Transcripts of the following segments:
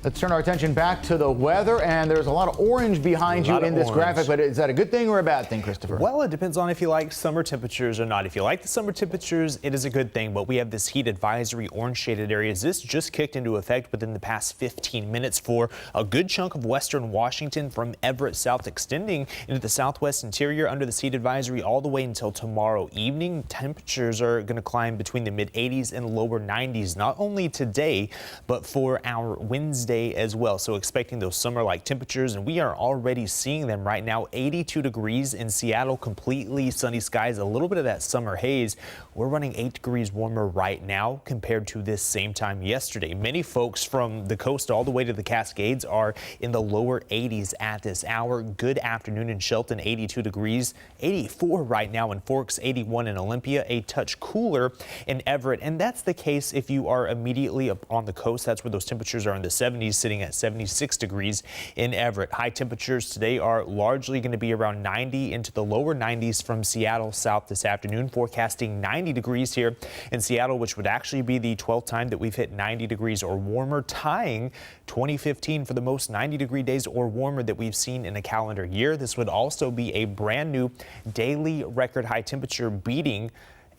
Let's turn our attention back to the weather, and there's a lot of orange behind you in this graphic, but is that a good thing or a bad thing, Christopher? Well, it depends on if you like summer temperatures or not. If you like the summer temperatures, it is a good thing, but we have this heat advisory, orange shaded areas. This just kicked into effect within the past 15 minutes for a good chunk of western Washington from Everett south, extending into the southwest interior under this heat advisory all the way until tomorrow evening. Temperatures are going to climb between the mid 80s and lower 90s, not only today, but for our Wednesday as well. So expecting those summer-like temperatures, and we are already seeing them right now. 82 degrees in Seattle, completely sunny skies, a little bit of that summer haze. We're running 8 degrees warmer right now compared to this same time yesterday. Many folks from the coast all the way to the Cascades are in the lower 80s at this hour. Good afternoon in Shelton, 82 degrees, 84 right now in Forks, 81 in Olympia, a touch cooler in Everett. And that's the case if you are immediately up on the coast. That's where those temperatures are in the 70s, sitting at 76 degrees in Everett. High temperatures today are largely going to be around 90 into the lower 90s from Seattle south this afternoon, forecasting 90 degrees here in Seattle, which would actually be the 12th time that we've hit 90 degrees or warmer, tying 2015 for the most 90-degree days or warmer that we've seen in a calendar year. This would also be a brand new daily record high temperature, beating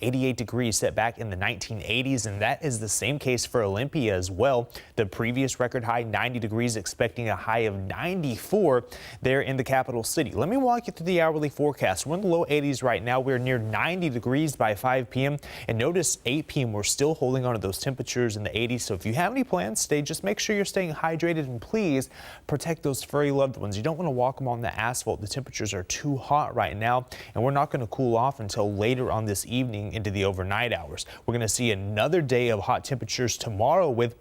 88 degrees set back in the 1980s, and that is the same case for Olympia as well. The previous record high, 90 degrees, expecting a high of 94 there in the capital city. Let me walk you through the hourly forecast. We're in the low 80s right now. We're near 90 degrees by 5 p.m. And notice 8 p.m. we're still holding on to those temperatures in the 80s. So if you have any plans today, just make sure you're staying hydrated, and please protect those furry loved ones. You don't want to walk them on the asphalt. The temperatures are too hot right now, and we're not going to cool off until later on this evening into the overnight hours. We're going to see another day of hot temperatures tomorrow with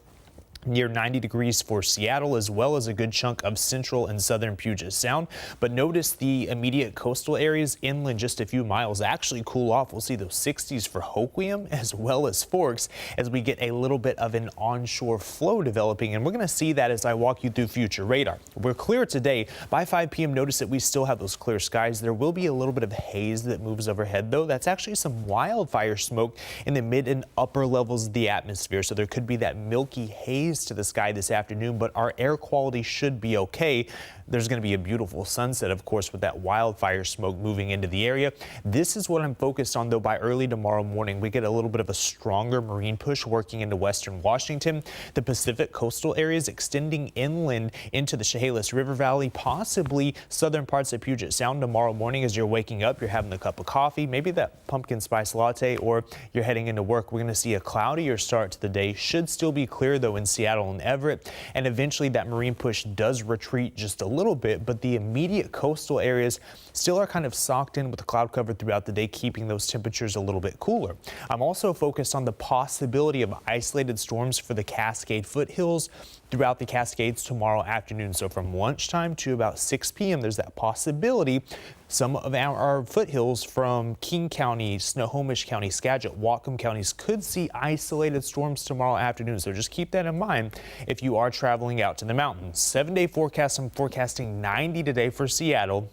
near 90 degrees for Seattle, as well as a good chunk of central and southern Puget Sound. But notice the immediate coastal areas inland just a few miles actually cool off. We'll see those 60s for Hoquiam as well as Forks as we get a little bit of an onshore flow developing, and we're going to see that as I walk you through future radar. We're clear today. By 5 p.m. notice that we still have those clear skies. There will be a little bit of haze that moves overhead, though. That's actually some wildfire smoke in the mid and upper levels of the atmosphere, so there could be that milky haze to the sky this afternoon, but our air quality should be okay. There's going to be a beautiful sunset, of course, with that wildfire smoke moving into the area. This is what I'm focused on, though. By early tomorrow morning, we get a little bit of a stronger marine push working into western Washington. The Pacific coastal areas extending inland into the Chehalis River Valley, possibly southern parts of Puget Sound tomorrow morning. As you're waking up, you're having a cup of coffee, maybe that pumpkin spice latte, or you're heading into work. We're going to see a cloudier start to the day. Should still be clear, though, in Seattle and Everett, and eventually that marine push does retreat just a little bit, but the immediate coastal areas still are kind of socked in with the cloud cover throughout the day, keeping those temperatures a little bit cooler. I'm also focused on the possibility of isolated storms for the Cascade foothills throughout the Cascades tomorrow afternoon. So from lunchtime to about 6 p.m. there's that possibility. Some of our foothills from King County, Snohomish County, Skagit, Whatcom counties could see isolated storms tomorrow afternoon. So just keep that in mind if you are traveling out to the mountains. 7-day forecast, I'm forecasting 90 today for Seattle.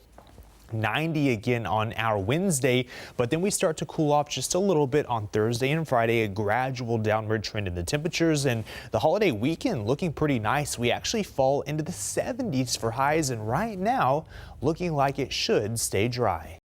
90 again on our Wednesday, but then we start to cool off just a little bit on Thursday and Friday, a gradual downward trend in the temperatures, and the holiday weekend looking pretty nice. We actually fall into the 70s for highs, and right now looking like it should stay dry.